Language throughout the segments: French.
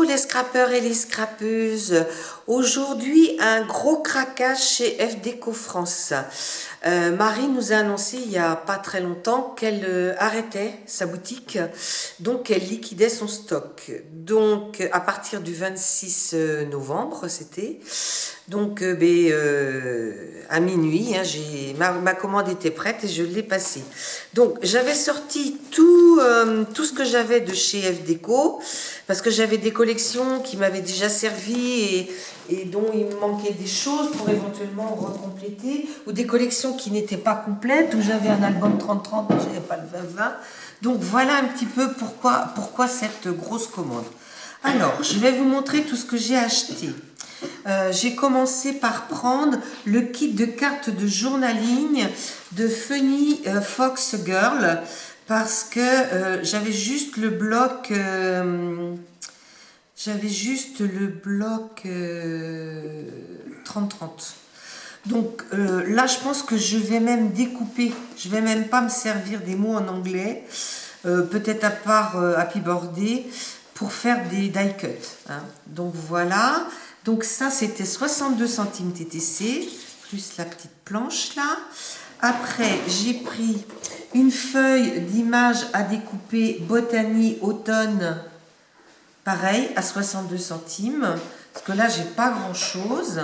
les scrappeurs et les scrappeuses. Aujourd'hui, un gros craquage chez FDeco France. Marie nous a annoncé il n'y a pas très longtemps qu'elle arrêtait sa boutique, donc elle liquidait son stock. Donc à partir du 26 novembre, c'était. Donc à minuit, hein, ma commande était prête et je l'ai passée. Donc j'avais sorti tout ce que j'avais de chez FDeco, parce que j'avais des collections qui m'avaient déjà servi et dont il me manquait des choses pour éventuellement recompléter, ou des collections qui n'étaient pas complètes, où j'avais un album 30-30 mais je n'avais pas le 20-20. Donc voilà un petit peu pourquoi cette grosse commande. Alors, je vais vous montrer tout ce que j'ai acheté. J'ai commencé par prendre le kit de cartes de journaling de Funny Fox Girl, parce que j'avais juste le bloc 30-30. Donc là, je pense que je vais même découper. Je vais même pas me servir des mots en anglais, peut-être à part Happy Birthday, pour faire des die cut. Hein. Donc voilà. Donc ça, c'était 62 centimes TTC, plus la petite planche là. Après, j'ai pris une feuille d'image à découper Botany Automne, pareil, à 62 centimes. Parce que là, j'ai pas grand-chose.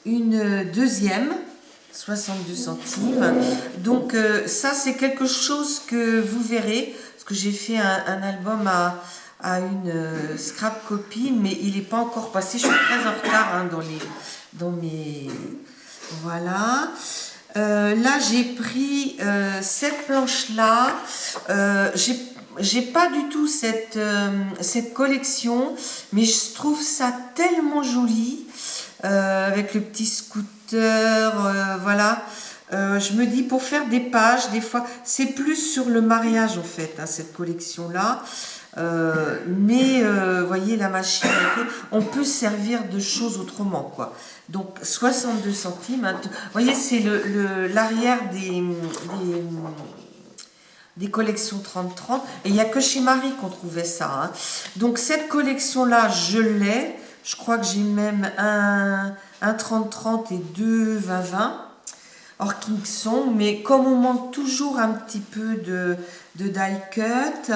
Une deuxième, 62 centimes. Donc ça, c'est quelque chose que vous verrez. Parce que j'ai fait un album à une scrap copy, mais il n'est pas encore passé. Je suis très en retard hein, dans mes... Voilà. Là, j'ai pris cette planche-là. J'ai pas du tout cette collection, mais je trouve ça tellement joli, avec le petit scooter, voilà. Je me dis, pour faire des pages, des fois, c'est plus sur le mariage en fait, hein, cette collection-là. Mais voyez la machine, on peut servir de choses autrement quoi. Donc 62 centimes. Hein, voyez, c'est l'arrière des collections 30-30. Et il n'y a que chez Marie qu'on trouvait ça. Hein. Donc cette collection-là, je l'ai. Je crois que j'ai même un 30-30 et deux 20-20. Or Kingston, mais comme on manque toujours un petit peu de die cut,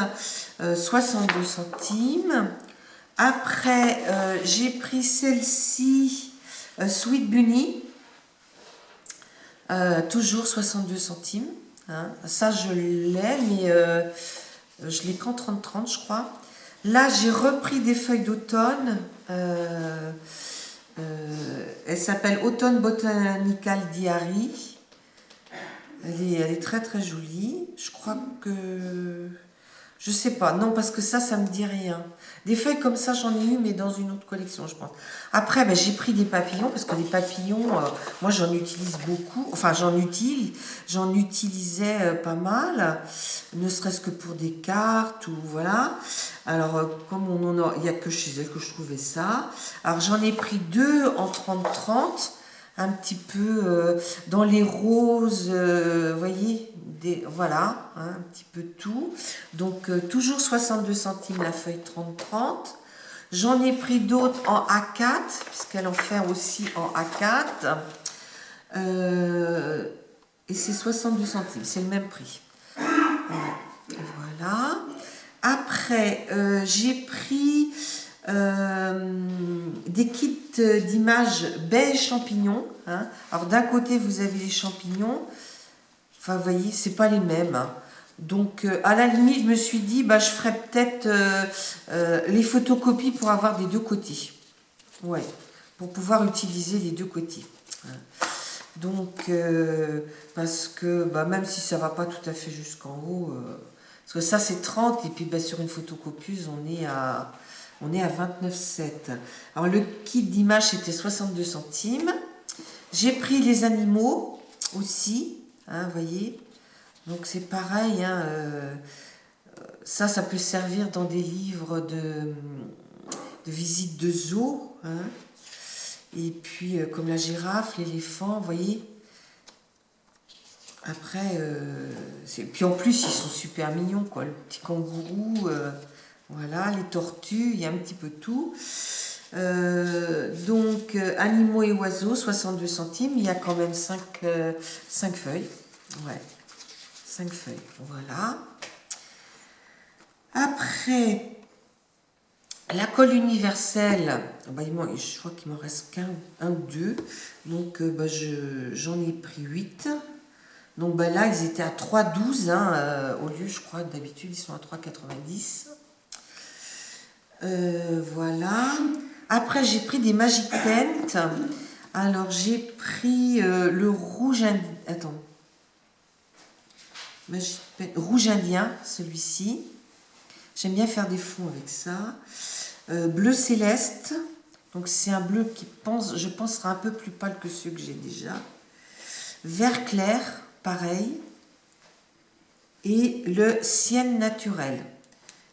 62 centimes. Après, j'ai pris celle-ci, Sweet Bunny, toujours 62 centimes. Hein. Ça, je l'ai, mais je l'ai qu'en 30-30, je crois. Là, j'ai repris des feuilles d'automne. Elle s'appelle Autumn Botanical Diary. Elle est très très jolie. Je crois que... Je sais pas. Non, parce que ça me dit rien. Des feuilles comme ça, j'en ai eu, mais dans une autre collection, je pense. Après, ben, j'ai pris des papillons, parce que les papillons, moi, j'en utilise beaucoup. Enfin, j'en utilisais pas mal, ne serait-ce que pour des cartes, ou voilà. Alors, comme il n'y a que chez elle que je trouvais ça. Alors, j'en ai pris deux en 30-30. Un petit peu dans les roses, voyez, voilà, hein, un petit peu tout. Donc, toujours 62 centimes la feuille 30-30. J'en ai pris d'autres en A4, puisqu'elle en fait aussi en A4. Et c'est 62 centimes, c'est le même prix. Voilà. Après, j'ai pris... des kits d'images beige champignons. Hein. Alors d'un côté vous avez les champignons, enfin vous voyez c'est pas les mêmes. Hein. Donc à la limite je me suis dit bah je ferais peut-être les photocopies pour avoir des deux côtés. Ouais, pour pouvoir utiliser les deux côtés. Hein. Donc parce que bah, même si ça va pas tout à fait jusqu'en haut, parce que ça c'est 30 et puis bah, sur une photocopieuse on est à 29,7. Alors le kit d'image c'était 62 centimes. J'ai pris les animaux aussi, hein, vous voyez. Donc c'est pareil, hein, ça peut servir dans des livres de visite de zoo. Hein. Et puis comme la girafe, l'éléphant, vous voyez. Après, puis en plus, ils sont super mignons, quoi. Le petit kangourou, voilà, les tortues, il y a un petit peu tout. Donc, animaux et oiseaux, 62 centimes. Il y a quand même 5 feuilles. Ouais, 5 feuilles. Voilà. Après, la colle universelle, bah, je crois qu'il m'en reste un ou deux. Donc, bah, j'en ai pris 8. Donc bah, là, ils étaient à 3,12 hein, au lieu, je crois, d'habitude, ils sont à 3,90. Voilà. Après, j'ai pris des Magic Paint. Alors, j'ai pris le rouge... Attends. Magic Paint, rouge indien, celui-ci. J'aime bien faire des fonds avec ça. Bleu céleste. Donc, c'est un bleu qui, je pense, sera un peu plus pâle que ceux que j'ai déjà. Vert clair, pareil. Et le Sienne naturel.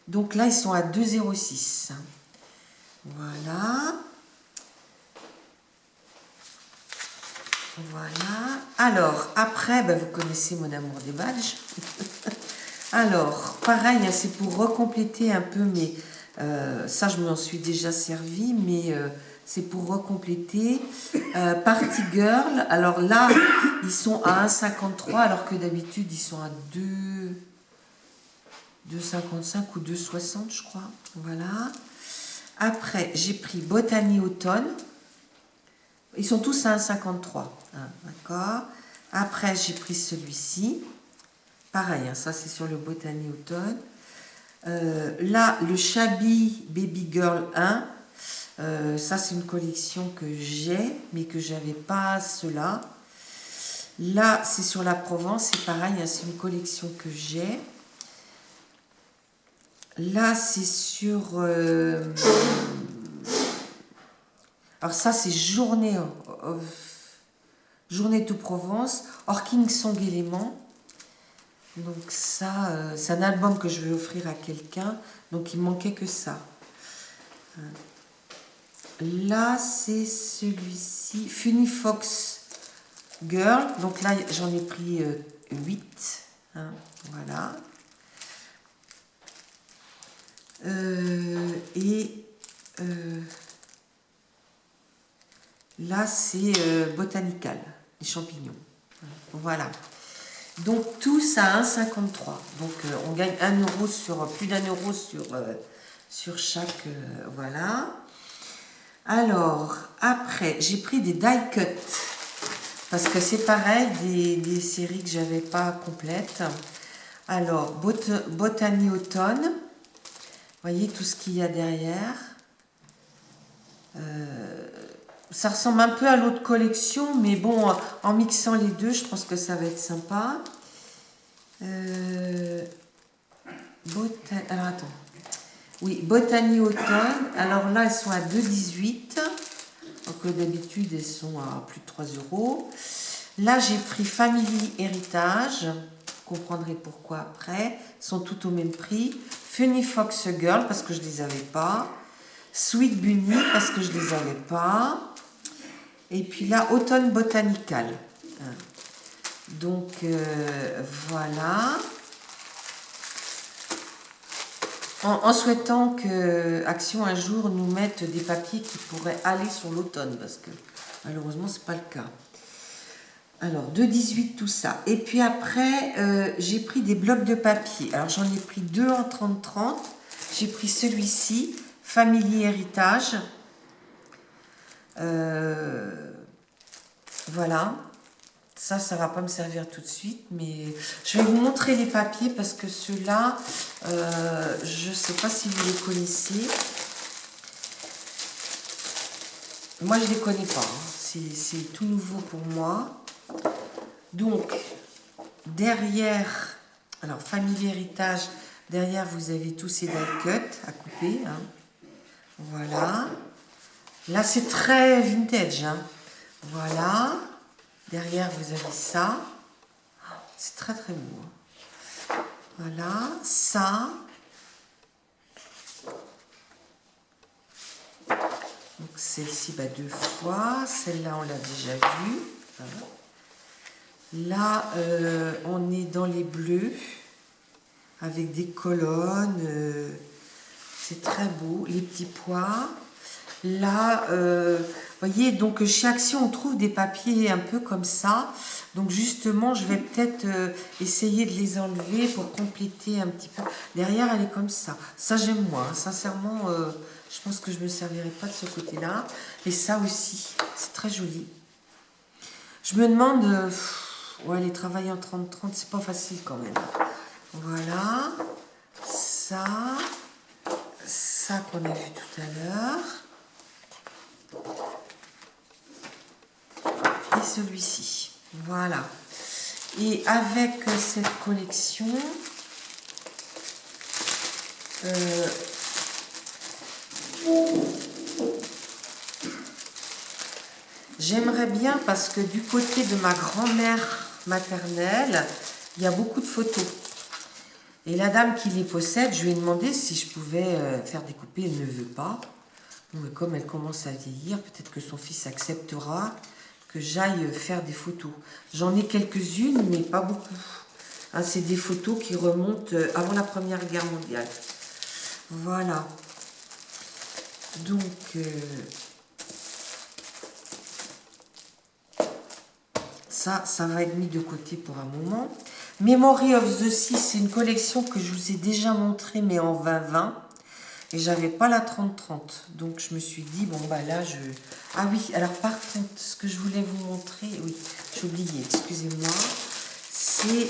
Donc là, ils sont à 2,06. Voilà. Voilà. Alors, après, ben, vous connaissez mon amour des badges. Alors, pareil, hein, c'est pour recompléter un peu, mais ça, je m'en suis déjà servi, mais c'est pour recompléter. Party Girl, alors là, ils sont à 1,53, alors que d'habitude, ils sont à 2,55 ou 2,60, je crois. Voilà. Après, j'ai pris Botany Automne. Ils sont tous à 1,53. Hein, d'accord. Après, j'ai pris celui-ci. Pareil, hein, ça c'est sur le Botany Automne. Là, le Shabby Baby Girl 1. Ça, c'est une collection que j'ai, mais que j'avais pas cela. Là, c'est sur la Provence. C'est pareil, hein, c'est une collection que j'ai. Là, c'est sur... alors ça, c'est Journée to Provence, Orking Song Élément. Donc ça, c'est un album que je vais offrir à quelqu'un. Donc il manquait que ça. Là, c'est celui-ci, Funny Fox Girl. Donc là, j'en ai pris 8. Hein, voilà. Et là, c'est Botanical, les champignons. Voilà. Donc tous à 1,53. Donc on gagne 1 euro sur plus d'1 euro sur chaque. Voilà. Alors, après, j'ai pris des die cut. Parce que c'est pareil, des séries que j'avais pas complètes. Alors, Botany Automne. Vous voyez tout ce qu'il y a derrière. Ça ressemble un peu à l'autre collection, mais bon, en mixant les deux, je pense que ça va être sympa. Alors attends. Oui, Botany Automne. Alors là, elles sont à 2,18. Donc d'habitude, elles sont à plus de 3 euros. Là, j'ai pris Family Héritage. Vous comprendrez pourquoi après. Elles sont toutes au même prix. Funny Fox Girl, parce que je ne les avais pas. Sweet Bunny, parce que je ne les avais pas. Et puis là, Automne Botanical. Donc, voilà. En souhaitant que Action un jour nous mette des papiers qui pourraient aller sur l'automne, parce que malheureusement, ce n'est pas le cas. Alors, 2,18 tout ça. Et puis après, j'ai pris des blocs de papier. Alors, j'en ai pris 2 en 30-30. J'ai pris celui-ci, Family Héritage. Voilà. Ça ne va pas me servir tout de suite, mais je vais vous montrer les papiers parce que ceux-là, je ne sais pas si vous les connaissez. Moi, je ne les connais pas. Hein. C'est tout nouveau pour moi. Donc, derrière, alors, Famille Héritage, derrière, vous avez tous ces die cuts à couper. Hein. Voilà. Là, c'est très vintage. Hein. Voilà. Derrière, vous avez ça. C'est très, très beau. Hein. Voilà. Ça. Donc, celle-ci, 2 fois. Celle-là, on l'a déjà vue. Voilà. Là, on est dans les bleus, avec des colonnes. C'est très beau, les petits pois. Là, voyez, donc chez Action, on trouve des papiers un peu comme ça. Donc justement, je vais peut-être essayer de les enlever pour compléter un petit peu. Derrière, elle est comme ça. Ça, j'aime moins. Sincèrement, je pense que je ne me servirai pas de ce côté-là. Et ça aussi, c'est très joli. Je me demande, ouais, les travailler en 30-30, c'est pas facile quand même. Voilà, ça qu'on a vu tout à l'heure. Et celui-ci, voilà. Et avec cette collection, j'aimerais bien, parce que du côté de ma grand-mère maternelle, il y a beaucoup de photos. Et la dame qui les possède, je lui ai demandé si je pouvais faire découper, elle ne veut pas. Mais comme elle commence à vieillir, peut-être que son fils acceptera que j'aille faire des photos. J'en ai quelques-unes, mais pas beaucoup. Hein, c'est des photos qui remontent avant la Première Guerre mondiale. Voilà. Donc, ça va être mis de côté pour un moment. Memory of the Sea, c'est une collection que je vous ai déjà montrée, mais en 20-20. Et j'avais pas la 30-30. Donc je me suis dit, bon bah là je... Ah oui, alors par contre, ce que je voulais vous montrer, oui, j'ai oublié, excusez-moi, c'est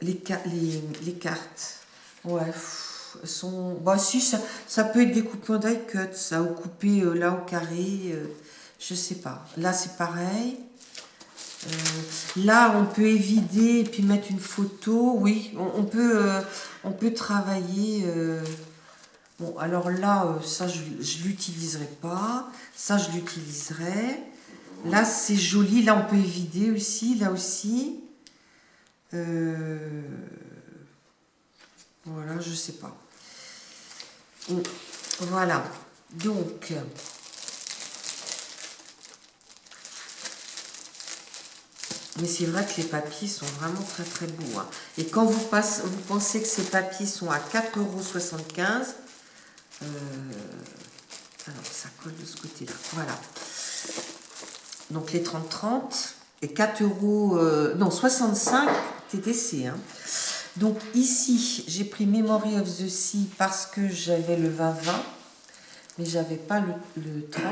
les cartes. Ouais, sont... Bah si, ça peut être découpé en die cut, ça, ou coupé là au carré, je sais pas. Là c'est pareil. Là, on peut évider et puis mettre une photo. Oui, on peut travailler. Bon, alors là, ça, je l'utiliserai pas. Ça, je l'utiliserai. Là, c'est joli. Là, on peut évider aussi. Là aussi. Voilà, je sais pas. Voilà. Donc... Mais c'est vrai que les papiers sont vraiment très très beaux. Hein. Et quand vous pensez que ces papiers sont à 4,75 €, alors ça colle de ce côté-là. Voilà. Donc les 30-30 et 4 euros, non 65 TTC. Hein. Donc ici, j'ai pris Memory of the Sea parce que j'avais le 20-20. Mais j'avais pas le 30,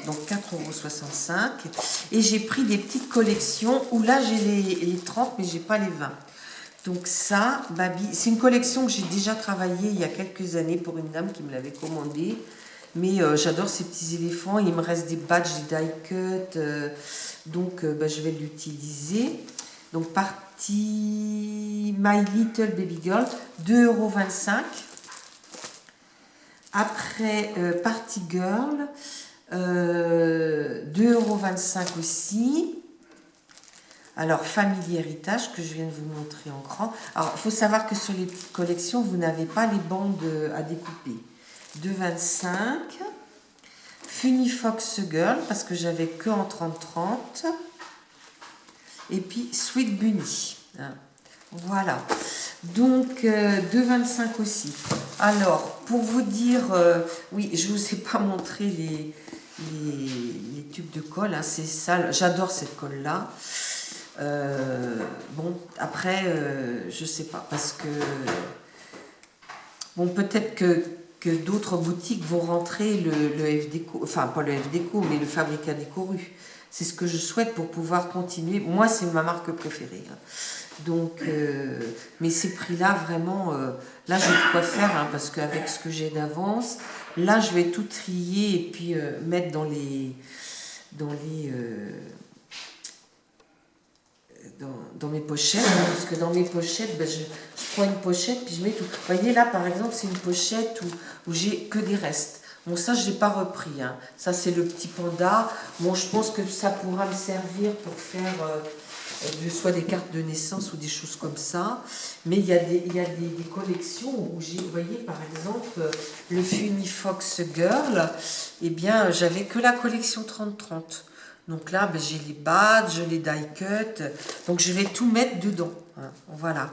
donc 4,65 €. Et j'ai pris des petites collections où là j'ai les 30, mais j'ai pas les 20. Donc ça, Babi, c'est une collection que j'ai déjà travaillée il y a quelques années pour une dame qui me l'avait commandée. Mais j'adore ces petits éléphants. Il me reste des badges, des die cut, donc je vais l'utiliser. Donc partie My Little Baby Girl, 2,25 €. Après, Party Girl, 2,25 € aussi. Alors, Family Héritage, que je viens de vous montrer en grand. Alors, il faut savoir que sur les petites collections, vous n'avez pas les bandes à découper. 2,25 €. Funny Fox Girl, parce que j'avais que en 30-30. Et puis, Sweet Bunny. Hein. Voilà. Donc, 2,25 € aussi. Alors, pour vous dire, oui, je ne vous ai pas montré les tubes de colle. Hein, c'est ça, j'adore cette colle-là. Bon, après, je ne sais pas, parce que... Bon, peut-être que d'autres boutiques vont rentrer le FDECO, enfin, pas le FDECO, mais le Fabrica Décoru. C'est ce que je souhaite pour pouvoir continuer. Moi, c'est ma marque préférée. Hein. Donc, mais ces prix-là, vraiment, là, j'ai de quoi faire, hein, parce qu'avec ce que j'ai d'avance, là, je vais tout trier et puis mettre dans mes pochettes, hein, parce que dans mes pochettes, je prends une pochette puis je mets tout. Vous voyez, là, par exemple, c'est une pochette où j'ai que des restes. Bon, ça, je n'ai pas repris. Hein. Ça, c'est le petit panda. Bon, je pense que ça pourra me servir pour faire soit des cartes de naissance ou des choses comme ça. Mais il y a des collections où j'ai, vous voyez, par exemple, le Funny Fox Girl, eh bien, j'avais que la collection 30-30. Donc là, ben, j'ai les badges, les die cut. Donc je vais tout mettre dedans. Hein, voilà.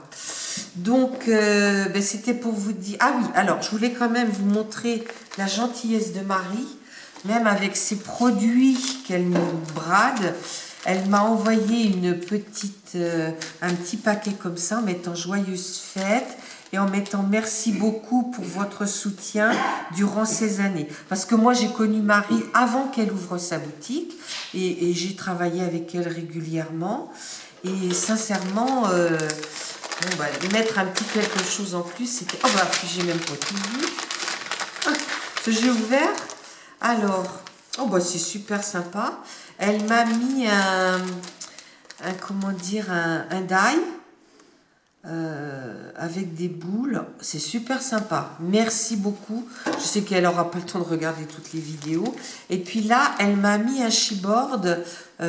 Donc ben, c'était pour vous dire. Ah oui, alors je voulais quand même vous montrer la gentillesse de Marie. Même avec ces produits qu'elle nous brade, elle m'a envoyé un petit paquet comme ça en mettant joyeuses fêtes et en mettant merci beaucoup pour votre soutien durant ces années. Parce que moi, j'ai connu Marie avant qu'elle ouvre sa boutique et j'ai travaillé avec elle régulièrement. Et sincèrement, bon, bah, mettre un petit quelque chose en plus, c'était... Oh bah, j'ai même pas tout vu. Ah, ce j'ai ouvert. Alors, oh bah, c'est super sympa. Elle m'a mis comment dire, un die. Avec des boules, c'est super sympa. Merci beaucoup. Je sais qu'elle n'aura pas le temps de regarder toutes les vidéos. Et puis là, elle m'a mis un chipboard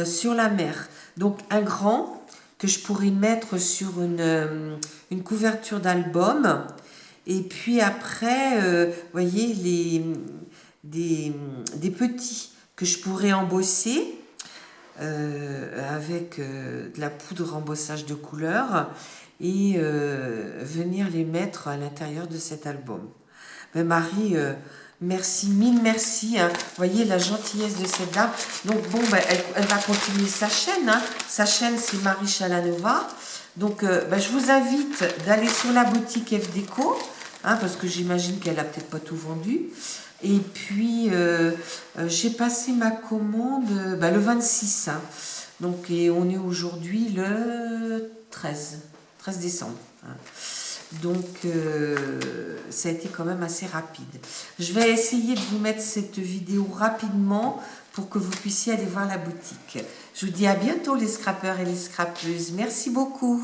sur la mer. Donc un grand que je pourrais mettre sur une couverture d'album. Et puis après, vous voyez, des petits que je pourrais embosser avec de la poudre embossage de couleurs et venir les mettre à l'intérieur de cet album. Ben Marie, merci, mille merci. Hein. Vous voyez la gentillesse de cette dame. Donc bon, ben, elle va continuer sa chaîne. Hein. Sa chaîne, c'est Marie Chalanova. Donc ben, je vous invite d'aller sur la boutique F Déco, hein, parce que j'imagine qu'elle n'a peut-être pas tout vendu. Et puis, j'ai passé ma commande ben, le 26. Hein. Donc, et on est aujourd'hui le 13 décembre. Hein. Donc, ça a été quand même assez rapide. Je vais essayer de vous mettre cette vidéo rapidement pour que vous puissiez aller voir la boutique. Je vous dis à bientôt les scrappeurs et les scrappeuses. Merci beaucoup.